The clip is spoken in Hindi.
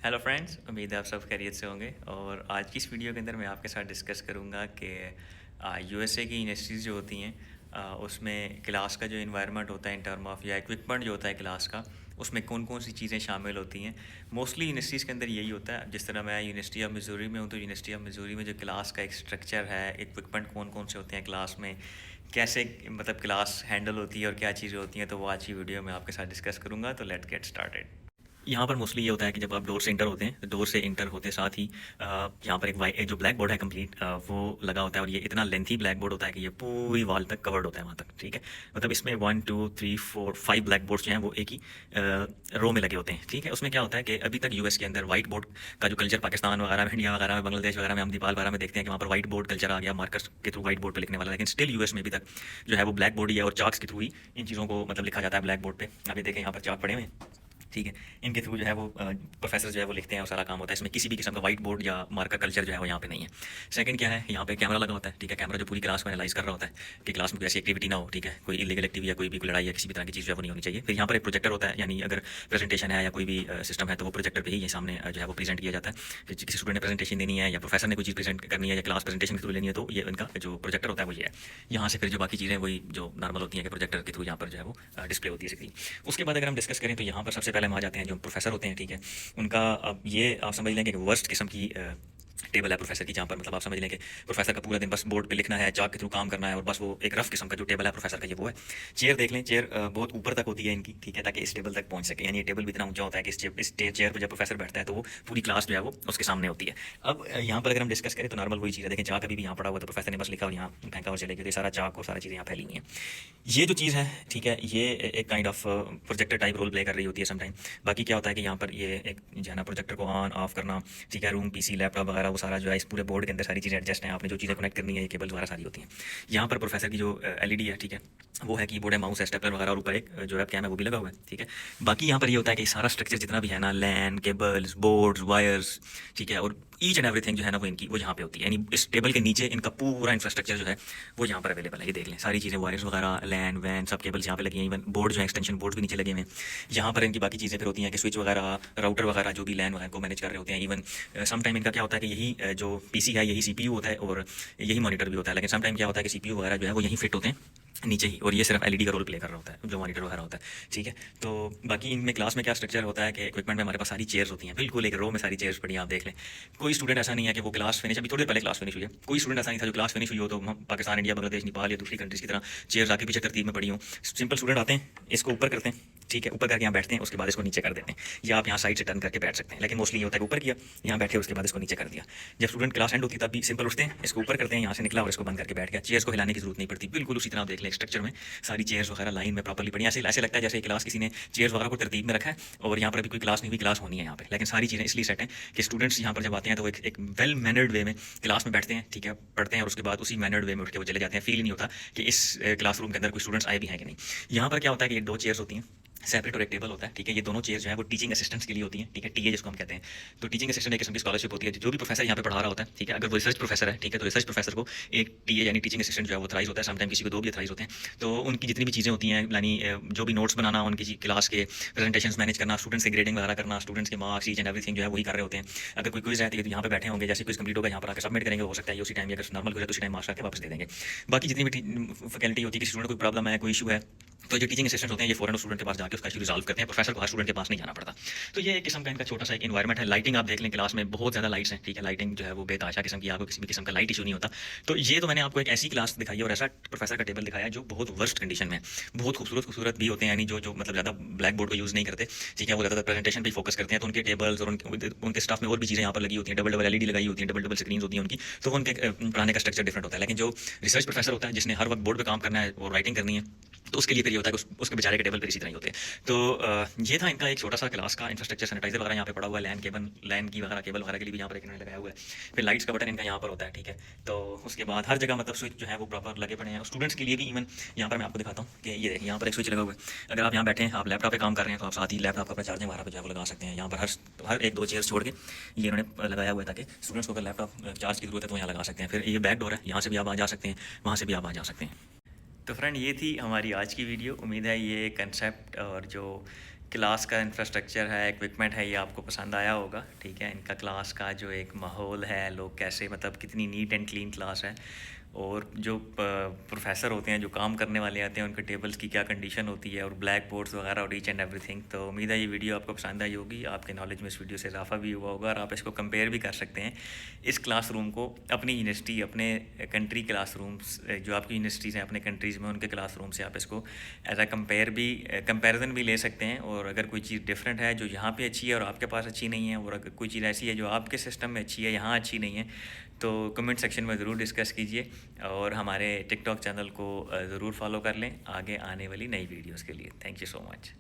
हेलो फ्रेंड्स, उम्मीद है आप सब खैरियत से होंगे। और आज की इस वीडियो के अंदर मैं आपके साथ डिस्कस करूंगा कि यूएसए की यूनिवर्सिटीज़ जो होती हैं उसमें क्लास का जो इन्वायरमेंट होता है इन टर्म ऑफ या इक्विपमेंट जो होता है क्लास का, उसमें कौन कौन सी चीज़ें शामिल होती हैं। मोस्टली यूनिवर्सिटीज़ के अंदर यही होता है। जिस तरह मैं यूनिवर्सिटी ऑफ मिजूरी में हूँ तो यूनिवर्सिटी ऑफ मिजूरी में जो क्लास का एक स्ट्रक्चर है, इक्विपमेंट कौन कौन से होते हैं क्लास में, कैसे मतलब क्लास हैंडल होती है और क्या चीज़ें होती हैं, तो वो आज की वीडियो में आपके साथ डिस्कस करूँगा। तो लेट्स गेट स्टार्टेड। यहाँ पर मोस्टली ये होता है कि जब आप डोर से इंटर होते हैं तो डोर से इंटर होते साथ ही यहाँ पर एक जो ब्लैक बोर्ड है कंप्लीट वो लगा होता है। और ये इतना लेंथी ब्लैक बोर्ड होता है कि ये पूरी वॉल तक कवर्ड होता है वहाँ तक, ठीक है। मतलब इसमें 1 2 3 4 5 ब्लैक बोर्ड्स जो हैं वो एक ही रो में लगे होते हैं, ठीक है। उसमें क्या होता है कि अभी तक यूएस के अंदर वाइट बोर्ड का जो कल्चर पाकिस्तान वगैरह में, इंडिया वगैरह में, बांग्लादेश वगैरह में हम नेपाल वगैरह में देखते हैं कि वहाँ पर वाइट बोर्ड कल्चर आ गया, मार्कर्स के थ्रू वाइट बोर्ड पर लिखने वाला। लेकिन स्टिल यूएस में अभी तक जो है वो ब्लैक बोर्ड ही है और चाक्स के थ्रू ही इन चीज़ों को मतलब लिखा जाता है ब्लैक बोर्ड पर। अभी देखें यहाँ पर चाक पड़े हुए हैं, ठीक है। इनके थ्रू जो है वो प्रोफेसर जो है वो लिखते हैं और सारा काम होता है। इसमें किसी भी किस्म का वाइट बोर्ड या मार्कर कल्चर जो है वो यहाँ पे नहीं है। सेकंड क्या है, यहाँ पे कैमरा लगा होता है, ठीक है। कैमरा जो पूरी क्लास को एनालाइज कर रहा होता है कि क्लास में कोई ऐसी एक्टिविटी ना हो, ठीक है। कोई इलीगल एक्टिविटी या कोई भी कोई लड़ाई या किसी भी तरह की चीज़ जो है वो नहीं होनी चाहिए। फिर यहाँ पर एक प्रोजेक्टर होता है, यानी अगर प्रेजेंटेशन है या कोई भी सिस्टम है तो वो प्रोजेक्टर पर ही ये सामने जो है वो प्रेजेंट किया जाता है। किसी स्टूडेंट ने प्रेजेंटेशन देनी है या प्रोफेसर ने कोई चीज़ प्रेजेंट करनी है या क्लास प्रेजेंटेशन के थ्रू लेनी है तो ये इनका जो प्रोजेक्टर होता है वो ये है। यहाँ से फिर जो बाकी चीज़ें वही जो नॉर्मल होती हैं कि प्रोजेक्टर के थ्रू यहाँ पर जो है वो डिस्प्ले होती है स्क्रीन। उसके बाद अगर हम डिस्कस करें तो यहाँ पर सबसे पहले हम आ जाते हैं जो प्रोफेसर होते हैं, ठीक है। उनका अब ये आप समझ लें कि वर्स्ट किस्म की टेबल है प्रोफेसर की, जहाँ पर मतलब आप समझ लें कि प्रोफेसर का पूरा दिन बस बोर्ड पे लिखना है, चाक के थ्रू काम करना है और बस वो एक रफ किस्म का जो टेबल है प्रोफेसर का ये वो है। चेयर देख लें, चेयर बहुत ऊपर तक होती है इनकी, ठीक है, ताकि इस टेबल तक पहुंच सके। यानी ये टेबल भी इतना ऊंचा होता है कि इस चेयर पर जब प्रोफेसर बैठता है तो वो पूरी क्लास जो है वो उसके सामने होती है। अब यहाँ पर अगर हम डिस्कस करें तो नॉर्मल वही चीज़ है। देखें चाक अभी भी यहाँ पड़ा हुआ तो प्रोफेसर ने बस लिखा और यहाँ फेंका और चले गए, तो सारा चाक और सारी चीज़ें यहाँ फैली हुई हैं। ये जो चीज़ है, ठीक है, ये एक kind of projector type role play कर रही होती है समटाइम। बाकी क्या होता है कि यहाँ पर ये एक जो है ना प्रोजेक्टर को ऑन ऑफ करना, ठीक है, रूम पीसी लैपटॉप वगैरह वो सारा जो है इस पूरे बोर्ड के अंदर सारी चीज़ें एडजस्ट हैं। आपने जो चीज़ें कनेक्ट करनी है ये केबल द्वारा सारी होती हैं। यहाँ पर प्रोफेसर की जो एलईडी है, ठीक है, वो है कीबोर्ड है, माउस है, स्टेपलर वगैरह और ऊपर एक जो है कैम है वो भी लगा हुआ है, ठीक है। बाकी यहाँ पर ये होता है कि सारा स्ट्रक्चर जितना भी है ना, लैन केबल्स बोर्ड्स वायर्स, ठीक है, और ईच एंड एवरीथिंग जो है ना वो इनकी वो यहाँ पे होती है। यानी इस टेबल के नीचे इनका पूरा इंफ्रास्ट्रक्चर जो है वो यहाँ पर अवेलेबल है। ये देख लें सारी चीज़ें, वायर्स वगैरह, लैन वैन सब केबल्स यहाँ पे लगी हैं। इवन बोर्ड जो है एक्सटेंशन बोर्ड भी नीचे लगे हुए हैं। यहाँ पर इनकी बाकी चीज़ें फिर होती हैं कि स्विच वगैरह राउटर वगैरह जो भी लैन वगैरह को मैनेज कर रहे होते हैं। इवन सम टाइम इनका क्या होता है कि यही जो पीसी है यही सीपीयू होता है और यही मॉनिटर भी होता है। लेकिन सम टाइम क्या होता है कि सीपीयू वगैरह जो है वो यहीं फिट होते हैं नीचे ही, और ये सिर्फ एलईडी का रोल प्ले कर रहा होता है जो मॉनिटर वगैरह होता है, ठीक है। तो बाकी इनमें क्लास में क्या स्ट्रक्चर होता है कि इक्विपमेंट में हमारे पास सारी चेयर्स होती हैं, बिल्कुल एक रो में सारी चेयर्स पड़ी हैं। आप देख लें कोई स्टूडेंट ऐसा नहीं है कि वो क्लास फिनिश, अभी थोड़ी देर पहले क्लास फिनिश हुई है, कोई स्टूडेंट ऐसा नहीं था जो क्लास फिनिश हुई हो तो पाकिस्तान इंडिया बांग्लादेश नेपाल या दूसरी कंट्रीज की तरह चेयर्स आके पीछे तरतीब में पड़ी हो। सिंपल स्टूडेंट आते हैं, इसको ऊपर करते हैं, ठीक है, ऊपर करके यहाँ बैठते हैं, उसके बाद इसको नीचे कर देते हैं, या आप यहाँ साइड से टर्न करके बैठ सकते हैं। लेकिन मोस्टली ये होता है कि ऊपर किया, यहाँ बैठे, उसके बाद इसको नीचे कर दिया। जब स्टूडेंट क्लास एंड होती है तब भी सिंपल उठते हैं, इसको ऊपर करते हैं, यहाँ से निकला और इसको बंद करके बैठ गया। चेयर्स को हिलाने की जरूरत नहीं पड़ती, बिल्कुल उसी तरह आप देख लें स्ट्रक्चर में सारी चेयर्स वगैरह लाइन में प्रॉपर्ली पड़ी। ऐसे लगता है जैसे क्लास किसी ने चेयर्स वगैरह को तरतीब में रखा है और यहाँ पर अभी कोई क्लास नहीं हुई, क्लास होनी है यहाँ पे। लेकिन सारी चीज़ें इसलिए सेट हैं कि स्टूडेंट्स यहाँ पर जब आते हैं तो एक वेल मैनर्ड वे में क्लास में बैठते हैं, ठीक है, पढ़ते हैं और उसके बाद उसी मैनर्ड वे में उठ के वो चले जाते हैं। फील नहीं होता कि इस क्लासरूम के अंदर कोई स्टूडेंट्स आए भी हैं कि नहीं। यहाँ पर क्या होता है कि 2 चेयर्स होती हैं सेपरेट और एक टेबल होता है, ठीक है। ये दोनों चेयर जो है वो टीचिंग असिस्टेंट्स के लिए होती हैं, ठीक है, टीए जिसको हम कहते हैं। तो टीचिंग असिस्टेंट एक किस्म की स्कॉलरशिप होती है, जो भी प्रोफेसर यहाँ पे पढ़ा रहा होता है, ठीक है। अगर वो रिसर्च प्रोफेसर है, ठीक है, तो रिसर्च प्रोफेसर को एक टीए यानी टीचिंग असिस्टेंट जो है वो थ्राइज होता है, समटाइम किसी को 2 भी थ्राइज होते हैं। तो उनकी जितनी भी चीज़ें होती हैं, यानी जो भी नोट्स बनाना, उनकी क्लास के प्रेजेंटेशन मैनेज करना, स्टूडेंट्स की ग्रेडिंग वगैरह करना, स्टूडेंट्स के मार्क्स ईच एंड एवरीथिंग जो है वही कर रहे होते हैं। अगर कोई क्विज रहती है तो यहाँ पे बैठे होंगे, जैसे क्विज कंप्लीट होगा यहाँ पर आकर सबमिट करेंगे, हो सकता है उसी टाइम, अगर नॉर्मल क्विज है तो उसी टाइम मार्क्स करके वापस दे देंगे। बाकी जितनी भी फैकल्टी होती है, किसी स्टूडेंट को कोई प्रॉब्लम है, कोई इशू है, तो जो टीचिंग असिस्टेंट होते हैं ये फॉरन स्टूडेंट के पास जाकर उसका इशू रिजॉल्व करते हैं। प्रोफेसर को हर स्टूडेंट के पास नहीं जाना पड़ता। तो ये एक किस्म का इनका छोटा सा एक एनवायरनमेंट है। लाइटिंग आप देख लें, क्लास में बहुत ज़्यादा लाइट्स हैं, ठीक है। लाइटिंग जो है वो बेताशा किस्म की, आपको किसी भी किस्म का लाइट इशू नहीं होता। तो ये तो मैंने आपको एक ऐसी क्लास दिखाई है और ऐसा प्रोफेसर का टेबल दिखाया है जो बहुत वर्स्ट कंडीशन में है। बहुत खूबसूरत भी होते हैं, यानी जो मतलब ज़्यादा ब्लैक बोर्ड को यूज़ नहीं करते, ठीक है, वो ज़्यादा प्रेजेंटेशन पर फोकस करते हैं। तो उनके टेबल्स और उनके स्टाफ में और भी चीज़ें यहाँ पर लगी होती हैं, डबल एलईडी लगाई होती हैं, डबल स्क्रीन होती हैं उनकी, तो उनके पढ़ाने का स्ट्रक्चर डिफरेंट होता है। लेकिन जो रिसर्च प्रोफेसर होता है जिसने हर वक्त बोर्ड पर काम करना है और राइटिंग करनी है, तो उसके लिए फिर ये होता है कि उसके बेचारे के टेबल पर इसी तरह ही होते हैं। तो ये था इनका एक छोटा सा क्लास का इंफ्रास्ट्रक्चर। सैनिटाइजर वगैरह यहाँ पे पड़ा हुआ है, लैन की वगैरह केबल वगैरह के लिए भी यहाँ पर एक इन्होंने लगाया हुआ है। फिर लाइट्स का बटन इनका यहाँ पर होता है, ठीक है। तो उसके बाद हर जगह मतलब स्विच जो है वो प्रॉपर लगे पड़े हैं। स्टूडेंट्स के लिए भी इवन यहाँ पर मैं आपको दिखाता हूँ कि ये देखिए यहाँ पर एक स्विच लगा हुआ है। अगर आप यहाँ बैठे हैं, आप लैपटॉप पे काम कर रहे हैं, तो आप साथ ही लैपटॉप का अपना चार्जिंग वगैरह पे जो है वो लगा सकते हैं। यहाँ पर हर 1-2 चेयर्स छोड़ के ये इन्होंने लगाया हुआ है ताकि स्टूडेंट्स को अगर लैपटॉप चार्ज की जरूरत है तो यहाँ लगा सकते हैं। फिर ये बैक डोर है, यहाँ से भी आप आ जा सकते हैं, वहाँ से भी आप आ जा सकते हैं। तो फ्रेंड ये थी हमारी आज की वीडियो। उम्मीद है ये कंसेप्ट और जो क्लास का इंफ्रास्ट्रक्चर है, इक्विपमेंट है, ये आपको पसंद आया होगा, ठीक है। इनका क्लास का जो एक माहौल है, लोग कैसे मतलब कितनी नीट एंड क्लीन क्लास है, और जो प्रोफेसर होते हैं, जो काम करने वाले आते हैं, उनके टेबल्स की क्या कंडीशन होती है, और ब्लैक बोर्ड्स वगैरह और ईच एंड एवरीथिंग। तो उम्मीद है ये वीडियो आपको पसंद आई होगी, आपके नॉलेज में इस वीडियो से इजाफा भी हुआ होगा, और आप इसको कंपेयर भी कर सकते हैं इस क्लासरूम को अपनी यूनिवर्सिटी, अपने कंट्री क्लासरूम्स, जो आपकी यूनिवर्सिटीज़ हैं अपने कंट्रीज़ में, उनके क्लासरूम से आप इसको एज अ कंपेरिजन भी ले सकते हैं। और अगर कोई चीज़ डिफरेंट है जो यहाँ पे अच्छी है और आपके पास अच्छी नहीं है, और अगर कोई चीज़ ऐसी है जो आपके सिस्टम में अच्छी है, यहाँ अच्छी नहीं है, तो कमेंट सेक्शन में ज़रूर डिस्कस कीजिए, और हमारे टिकटॉक चैनल को ज़रूर फॉलो कर लें आगे आने वाली नई वीडियोस के लिए। Thank you so much.